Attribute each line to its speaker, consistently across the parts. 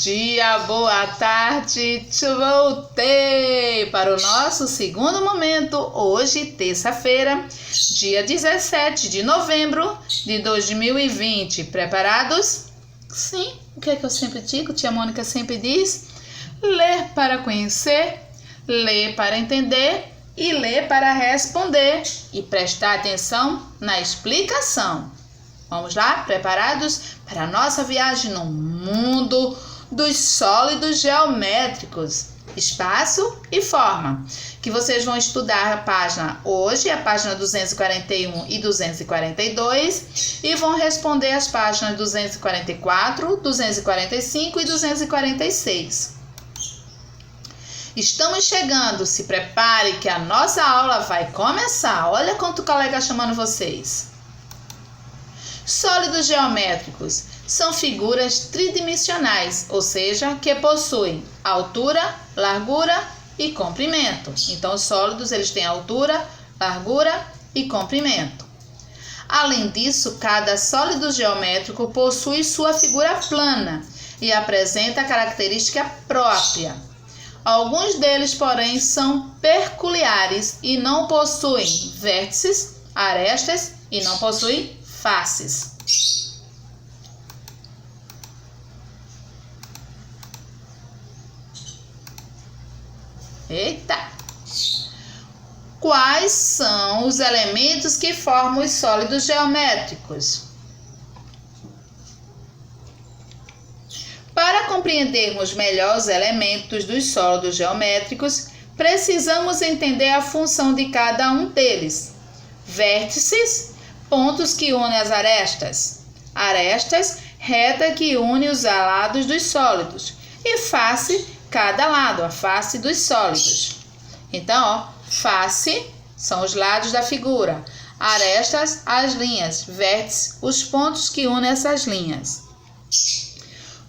Speaker 1: dia, boa tarde, voltei para o nosso segundo momento, hoje, terça-feira, dia 17 de novembro de 2020. Preparados? Sim, o que é que eu sempre digo, tia Mônica sempre diz? Ler para conhecer, ler para entender e ler para responder e prestar atenção na explicação. Vamos lá? Preparados para a nossa viagem no mundo dos sólidos geométricos, espaço e forma, que vocês vão estudar a página hoje, a página 241 e 242, e vão responder as páginas 244, 245 e 246. Estamos chegando, se prepare que a nossa aula vai começar. Olha quanto colega chamando vocês. Sólidos geométricos são figuras tridimensionais, ou seja, que possuem altura, largura e comprimento. Então, os sólidos eles têm altura, largura e comprimento. Além disso, cada sólido geométrico possui sua figura plana e apresenta característica própria. Alguns deles, porém, são peculiares e não possuem vértices, arestas e não possuem faces. Eita! Quais são os elementos que formam os sólidos geométricos? Para compreendermos melhor os elementos dos sólidos geométricos, precisamos entender a função de cada um deles. Vértices, pontos que unem as arestas. Arestas, reta que une os lados dos sólidos. E face, cada lado, a face dos sólidos. Então, face são os lados da figura. Arestas, as linhas. Vértices, os pontos que unem essas linhas.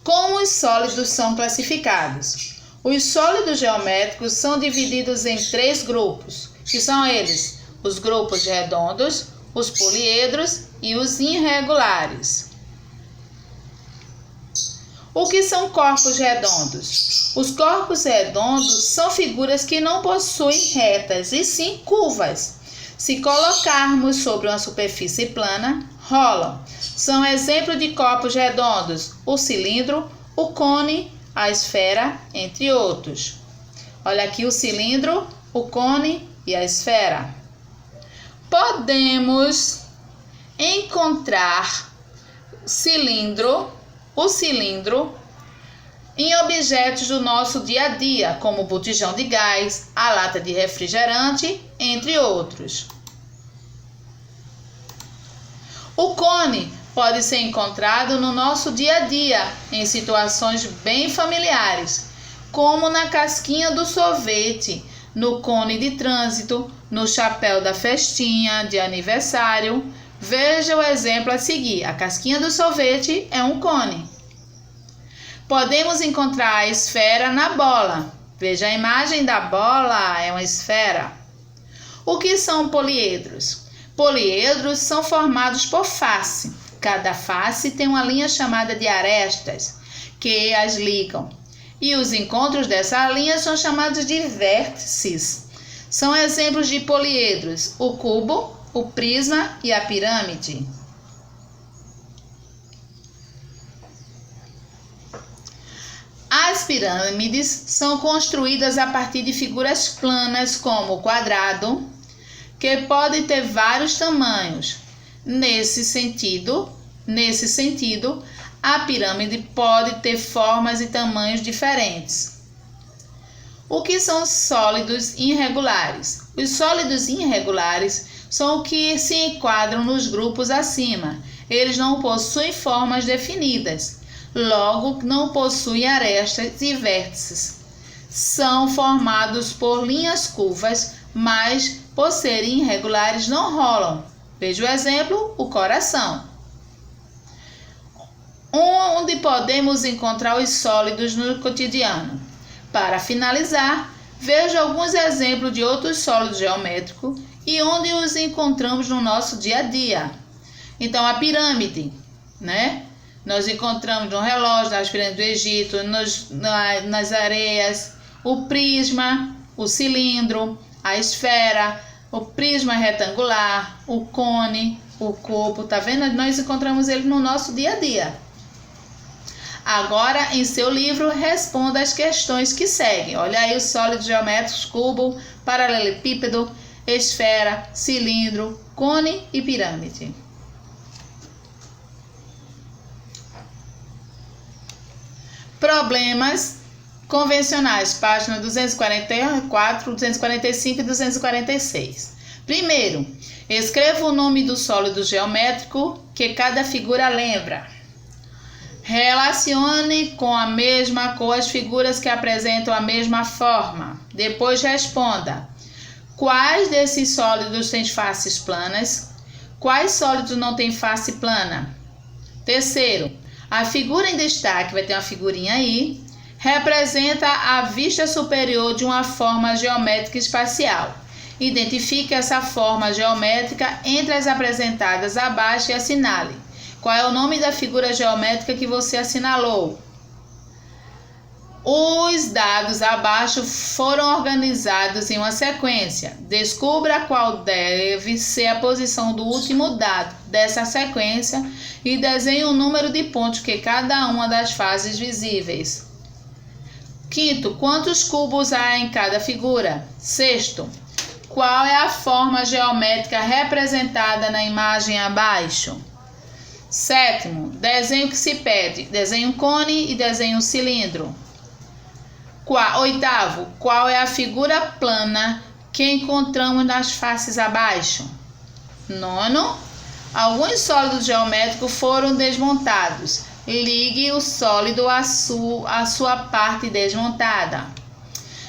Speaker 1: Como os sólidos são classificados? Os sólidos geométricos são divididos em 3 grupos, que são eles: os grupos redondos, os poliedros e os irregulares. O que são corpos redondos? Os corpos redondos são figuras que não possuem retas, e sim curvas. Se colocarmos sobre uma superfície plana, rolam. São exemplos de corpos redondos: o cilindro, o cone, a esfera, entre outros. Olha aqui o cilindro, o cone e a esfera. Podemos encontrar o cilindro em objetos do nosso dia a dia, como o botijão de gás, a lata de refrigerante, entre outros. O cone pode ser encontrado no nosso dia a dia, em situações bem familiares, como na casquinha do sorvete, no cone de trânsito, no chapéu da festinha de aniversário. Veja o exemplo a seguir. A casquinha do sorvete é um cone. Podemos encontrar a esfera na bola. Veja a imagem da bola, é uma esfera. O que são poliedros? Poliedros são formados por face. Cada face tem uma linha chamada de arestas, que as ligam. E os encontros dessa linha são chamados de vértices. São exemplos de poliedros: o cubo, o prisma e a pirâmide. As pirâmides são construídas a partir de figuras planas, como o quadrado, que pode ter vários tamanhos. Nesse sentido, a pirâmide pode ter formas e tamanhos diferentes. O que são sólidos irregulares? Os sólidos irregulares são os que se enquadram nos grupos acima. Eles não possuem formas definidas, logo não possuem arestas e vértices. São formados por linhas curvas, mas por serem irregulares não rolam. Veja o exemplo, o coração. Onde podemos encontrar os sólidos no cotidiano? Para finalizar, veja alguns exemplos de outros sólidos geométricos e onde os encontramos no nosso dia a dia. Então, a pirâmide, né? Nós encontramos no relógio, nas pirâmides do Egito, nas areias, o prisma, o cilindro, a esfera, o prisma retangular, o cone, o cubo. Tá vendo? Nós encontramos ele no nosso dia a dia. Agora, em seu livro, responda as questões que seguem. Olha aí os sólidos geométricos: cubo, paralelepípedo, esfera, cilindro, cone e pirâmide. Problemas convencionais, página 244, 245 e 246. Primeiro, escreva o nome do sólido geométrico que cada figura lembra. Relacione com a mesma cor as figuras que apresentam a mesma forma. Depois responda: quais desses sólidos têm faces planas? Quais sólidos não têm face plana? Terceiro, a figura em destaque, vai ter uma figurinha aí, representa a vista superior de uma forma geométrica espacial. Identifique essa forma geométrica entre as apresentadas abaixo e assinale. Qual é o nome da figura geométrica que você assinalou? Os dados abaixo foram organizados em uma sequência. Descubra qual deve ser a posição do último dado dessa sequência e desenhe o número de pontos que cada uma das fases visíveis. Quinto, quantos cubos há em cada figura? Sexto, qual é a forma geométrica representada na imagem abaixo? Sétimo, desenho que se pede. Desenhe um cone e desenhe um cilindro. Oitavo, qual é a figura plana que encontramos nas faces abaixo? Nono, alguns sólidos geométricos foram desmontados. Ligue o sólido à sua parte desmontada.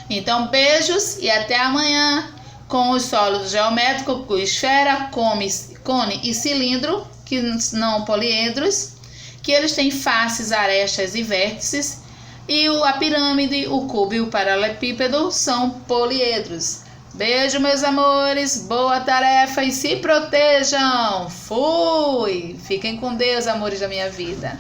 Speaker 1: Então, beijos e até amanhã com os sólidos geométricos, com esfera, cone e cilindro, que não poliedros, que eles têm faces, arestas e vértices. E a pirâmide, o cubo e o paralelepípedo são poliedros. Beijo, meus amores, boa tarefa e se protejam. Fui! Fiquem com Deus, amores da minha vida.